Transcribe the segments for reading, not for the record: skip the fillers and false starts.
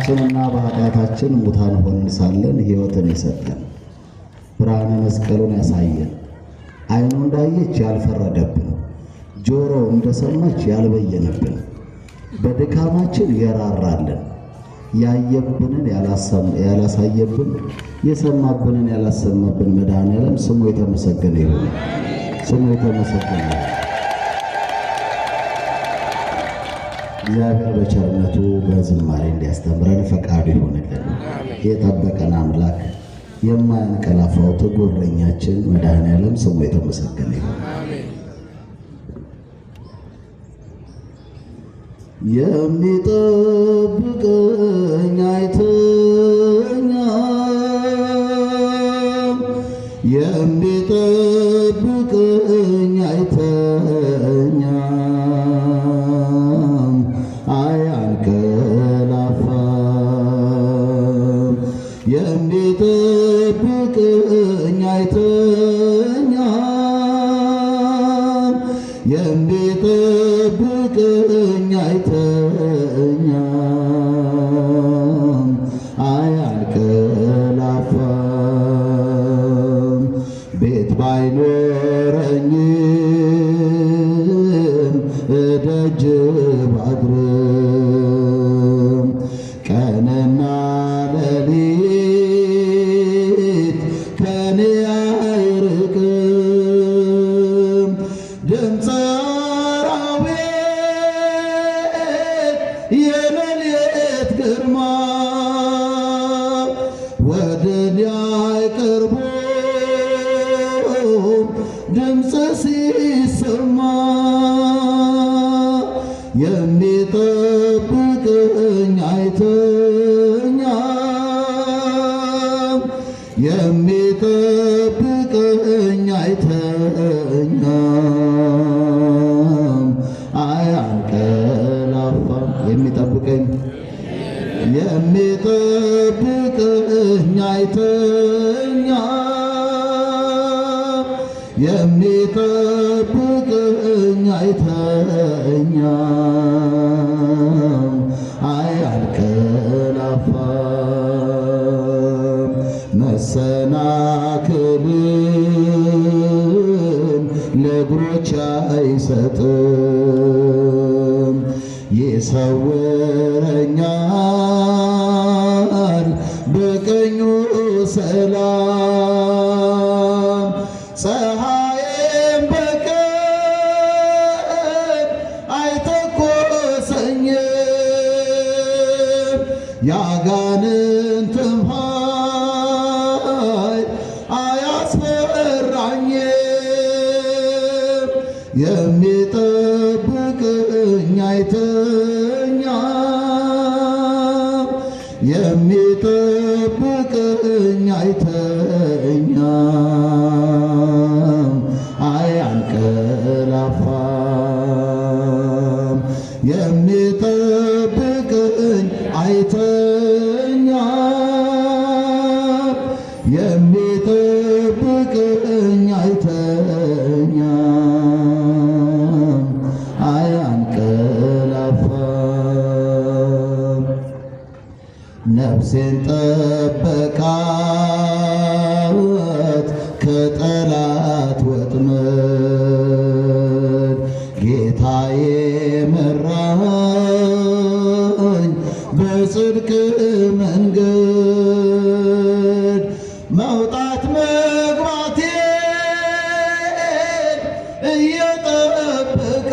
በበደላችንና በኃጢአታችን ሙታን ሆነን ሳለን ሕይወትን የሰጠን ብርሃነ መስቀሉን ያሳየን ዓይኑ እንዳየች ያልፈረደብን ጆሮ እንደሰማች ያልበየነብን በድካማችን የራራልን ያየብንን ያላሳየብን የሰማብንን ያላሰማብን መድኃኔዓለም ስሙ የተመሰገነ ይሁን። ስሙ የተመሰገነ ይሁን። እግዚአብሔር በቸርነቱ በዝማሬ እንዲያስተምረን ፈቃዱ ይሆንልን። የጠበቀን አምላክ የማያንቀላፋው ትጉረኛችን መድኃኔዓለም ስሙ የተመሰገነ ይሁን። የሚጠብቀኝ አይተኛም፣ የሚጠብቀኝ አይተኛም፣ አያንቀላፋም። የሚጠብቀኝ አይተኛም፣ የሚጠብቀኝ አይተኛም፣ አያንቀላፋም። ቤት ባይኖረኝም እደጅ ባድርም ቀንና ሌሊት ከኔ አይርቅም። ድምፀ አራዊት የሌሊት ግርማ ወደ እኔ አይቀርቡም። ድምፅ ሲሰማ የሚጠብቀኝ አይተኛም፣ የሚጠብቀኝ አይተኛም፣ አያንቀላፋም። የሚጠብቀኝ አይተኛም፣ የሚጠብቀኝ አይተኛም፣ አያንቀላፋም። መሰናክልን ለእግሮች አይሰጥም፣ ይሰውረኛል በቀኙ ሰላም። ፀሐይም በቀን አይተኮሰኝም፣ ያጋንንትም ኃይል አያስፈራኝም። የሚጠብቀኝ አይተኛም፣ የሚጠብቀኝ አይተኛም፣ አያንቀላፋም። የሚጠብቀኝ አይተኛም፣ የሚጠብቀኝ አይተኛም፣ አያንቀላፋም። ነፍሴን ጠበቃት ከጠላት ወጥመድ፣ ጌታዬ መራኝ በጽድቅ መንገድ። መውጣት መግባቴን እየጠበቀ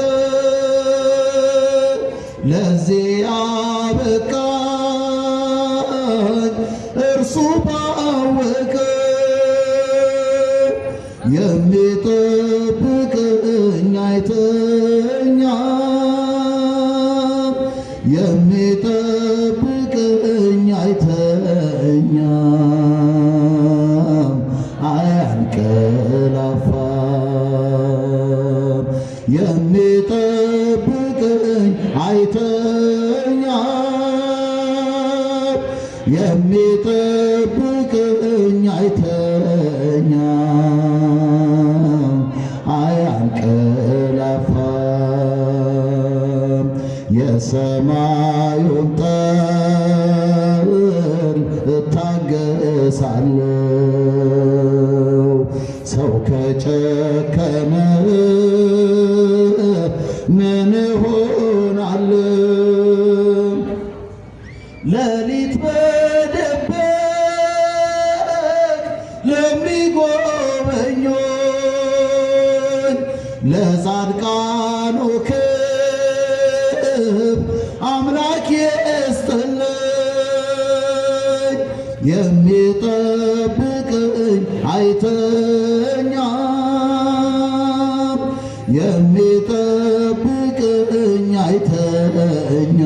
ለዚህ ያበቃኝ እርሱ ባወቀ። የሚጠብቀኝ አይተኛም፣ የሚጠብቀኝ አይተኛም፣ አያንቀላፋም። የሚጠብቀኝ አይተኛም፣ የሚጠብቀኝ አይተኛም፣ አያንቀላፋም። የሰማዩን ጠል ደከመ ምን እሆናለሁ ሌሊት በደበቅ ለሚጎበኙኝ ለጻድቃኑ ክብር አምላክ ይስጥልኝ የሚጠብቀኝ አይተኛም የሚጠብቀኝ አይተኛም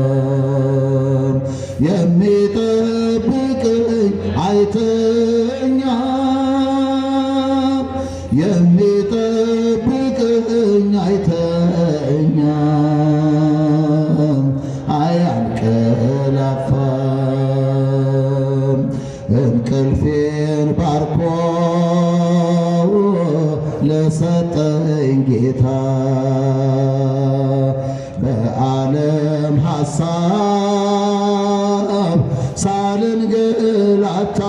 አያንቀላፋም የሚጠብቀኝ አይተኛም የሚጠብቀኝ አይተኛም አያንቀላፋም እንቅልፌን ባርኮ ለሰጠኝ ጌታ በዓለም ሐሳብ ሳልንገላታ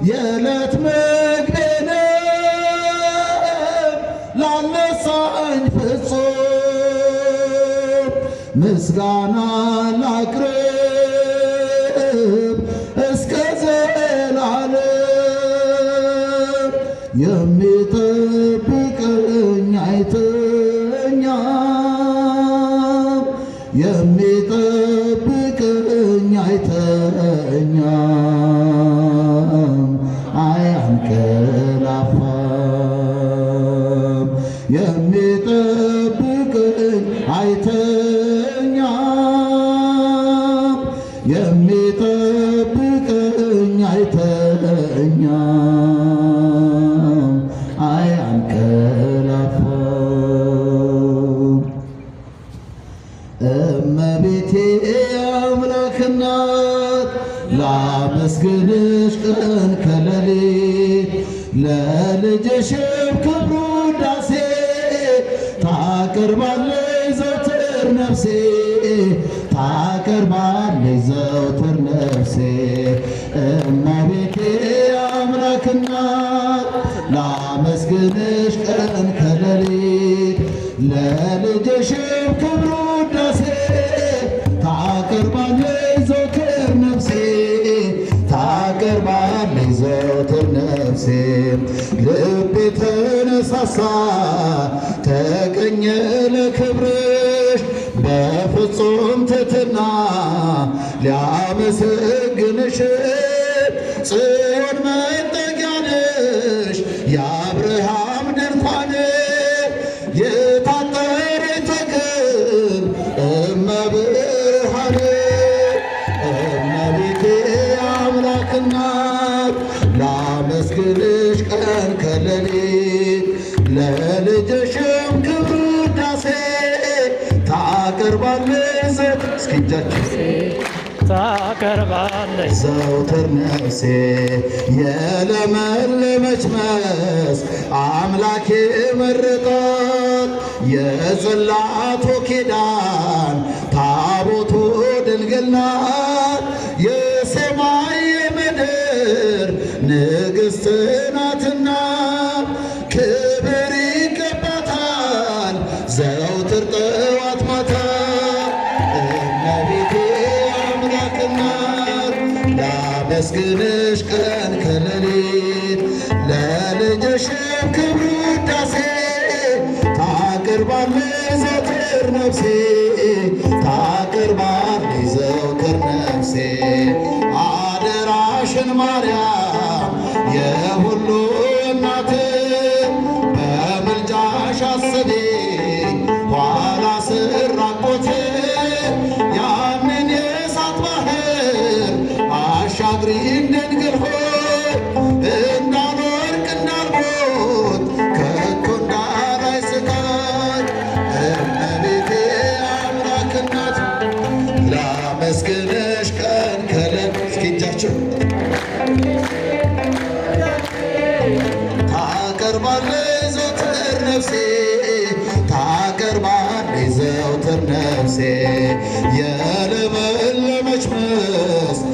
የዕለት ምግቤን ላነሳኝ ፍጹም ምስጋና ላቅርብ እስከ ዘላለም የሚጠብቀኝ አይተኛም የሚጠብቀኝ አይተኛም አያንቀላፋም የሚጠብቀኝ አይተኛም የሚጠብቀኝ አይተኛም አያንቀላፋም እመቤቴ አምላክ እናት ላመስግንሽ ቀን ከሌሊት ለልጅሽም ክብሩ ውዳሴ ታቀርባለች ዘወትር ነፍሴ ታቀርባለች ዘወትር ነፍሴ እመቤቴ አምላክ እናት ላመስግንሽ ቀን ከሌሊት ለልጅሽም ክብሩ ውዳሴ ታቀርባለች ዘወትር ነፍሴ ታቀርባለች ዘወትር ነፍሴ ልቤ ተነሳሳ ተቀኘ ለክብርሽ በፍጹም ትሕትና ሊያመሰግንሽ ጽዮን መጠጊያ ነሽ የአብርሃም ድንኳን የታጠረ ተክል እመብርሃን እመቤቴ አምላክ እናት ላመስግንሽ ቀን ከሌሊት ለልጅሽም ክብር ውዳሴ ታቀርባለች ዘወትር እስኪ እጃችሁ ታቀርባለች ዘወትር ነፍሴ የለመለመች መስክ አምላኬ መረጣት የጽላቱ ኪዳን ታቦቱ ድንግል ናት የሰማይ የምድር ንግሥት ናትና ክብር ይገባታል ዘወትር ጠዋት ማታ እመቤቴ አምላክ እናት ላመስግንሽ ቀን ከሌሊት ለልጅሽም ክብር ውዳሴ ታቀርባለች ዘወትር ነፍሴ ታቀርባለች ዘወትር ነፍሴ አደራሽን ማርያም የሁሉ እናት በምልጃሽ አስቢኝ ኋላ ስራቆት ያንን የእሳት ባህር አሻግሪኝ ድንግል ሆይ እንዳልወድቅ እንዳልሞት ከቶ እንዳላይ ስቃይ እመቤቴ አምላክ እናት ላመስግንሽ ቀን ከሌሊት እስኪ እጃችሁ ታቀርባለች ዘወትር ነፍሴ ታቀርባለች ዘወትር ነፍሴ የለመለመች መስክ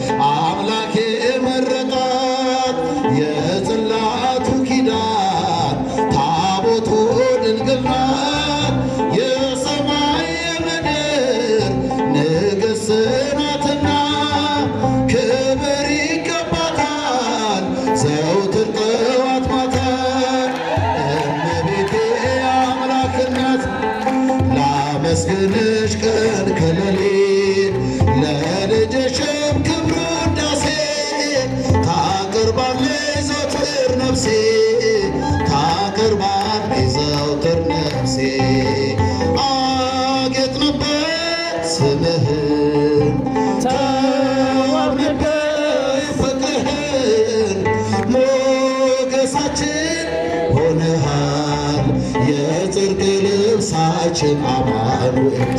ልብሳችን አማኑኤል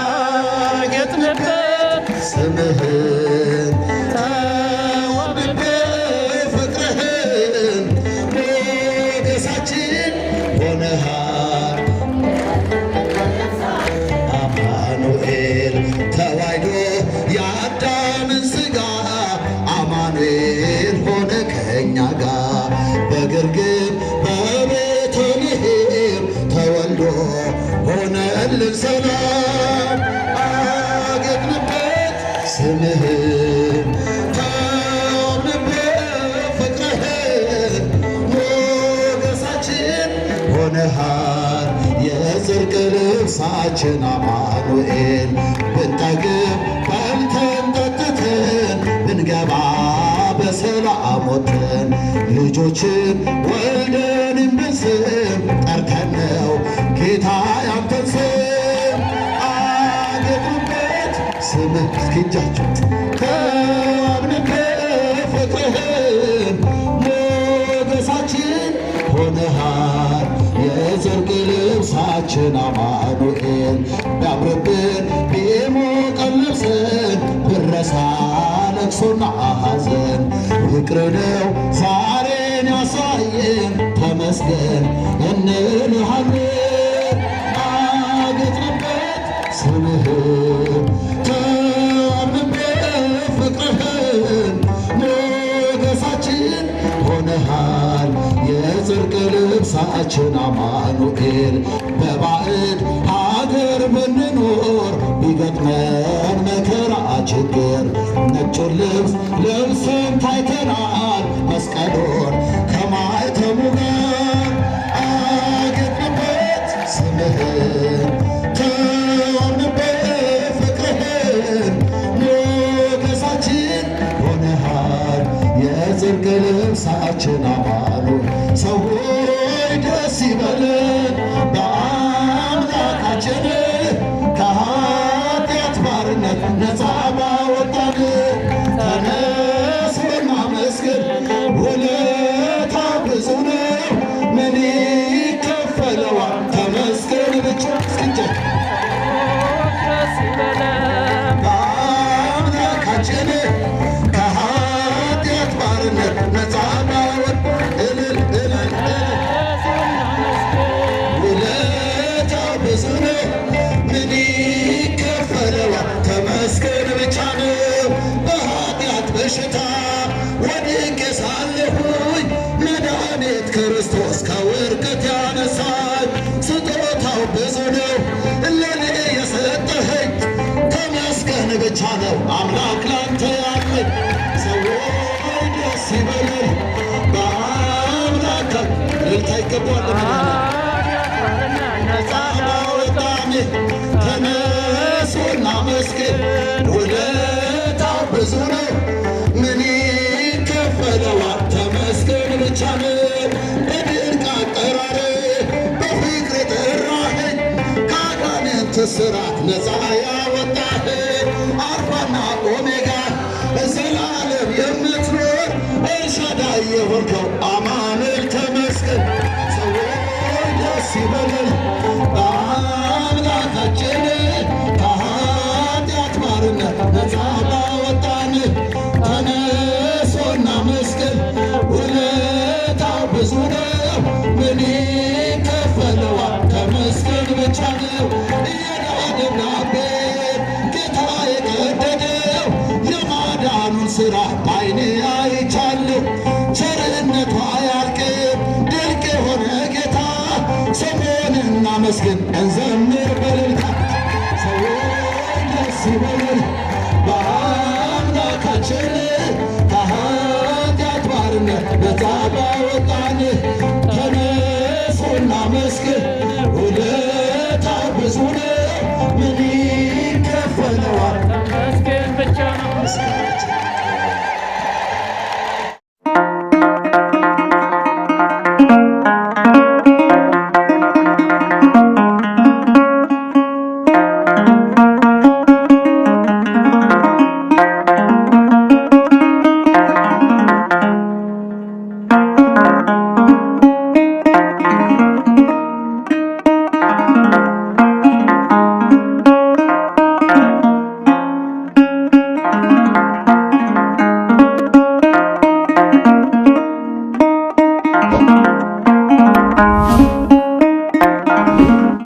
አጌጥንበት ስምህን ተዋብበት ፍቅርህን ሞገሳችን ሆነሃል አማኑኤል ተዋሕዶ የአዳምን ሥጋ አማኑኤል ሆነ ከእኛ ጋር በግርግም በቤተልሔም ተወልዶ ሆነልን ሰላም አጌጥንበት ስምህን ተዋብንበት ፍቅርህን ሞገሳችን ሆነሃል የጽድቅ ልብሳችን አማኑኤል ብንጠግብ በልተን ጠጥተን ብንገባ በሰላም ወጥተን ልጆችን ወልደን ብንስም ጠርተን ነው ጌታ ያንተን ስም አጌጥንበት ስምህ እስኪጃቸው ተዋብንበት ፍቅርህን ሞገሳችን ሆነሃል የጽድቅ ልብሳችን አማኑኤል ቢያምርብን ቢሞቀን ልብስን ብንረሳ ለቅሶና ሐዘን ፍቅር ነው ዛሬን ያሳየን ተመስገን እንልሃለን አጌጥንበት ስምህን ተዋብንበት ፍቅርህን ሞገሳችን ሆነሃል የጽድቅ ልብሳችን አማኑኤል በባዕድ ሀገር ብንኖር ቢገጥመን መከራ ችግር ነጩን ልብስ ለብሰን ታይተናል መስቀሉን ከማኅተሙ ጋር አጌጥንበት ስምህን ተዋብንበት ፍቅርህን ሞገሳችን ሆነሃል የጽድቅ ልብሳችን አማኑኤል ሰው ሆይ ደስ ይበለን በአምላካችን ከኃጢአት ባርነት ነፃ ባወጣን ተነስ እናመስግን ውለታው ብዙ ነው ምን ይከፈለዋል ተመስገን ብቻ እስክንጀት ደስ ይበለን በአምላካችን ከኃጢአት ባርነት ነፃ ባወጣን እልል እልል ውለታው ብዙ ነው ምን ይከፈለዋል ተመስገን ብቻ ነው በኃጢአት በሽታ ወድቄ ሳለሁኝ መድኃኒት ክርስቶስ ከውድቀት ያነሳኝ ስጦታው ብዙ ነው ለኔ የሰጠኸኝ ተመስገን ብቻ ነው አምላክ ላንተ ያለኝ ሰዎች ደስ ይበለን በአምላክ እልልታ ይገባል ነፃ ባወጣን ተነሱ እናመስግን ውለታው ብዙ ነው ምን ይከፈለዋል ተመስገን ብቻ ነው በድንቅ አጠራር በፍቅር የጠራኸኝ ከአጋንንት እስራት ነፃ ያወጣኸኝ አልፋና ኦሜጋ ዘላለም የምትኖር ኤልሻዳይ የሆንከው አማኑኤል ተመስገን ሰዎች ደስ ይበለን በአምላካችን ከኃጢአት ባርነት ነፃ ባወጣን ተነሱ እናመስግን ውለታው ብዙ ነው ምን ይከፈለዋል ተመስገን ብቻ ነው የዕዳ ደብዳቤ ጌታ የቀደደው የማዳኑን ሥራ በዓይኔ አይቻለሁ ቸርነቱ አያልቅም ድንቅ የሆነ ጌታ ስሙን እናመስግን እንዘምር በእልልታ ሰዎች ደስ ይበለን በአምላካችን ከኃጢአት ባርነት ነፃ ባወጣን ተነሱ እናመስግን ውለታው ብዙ ነው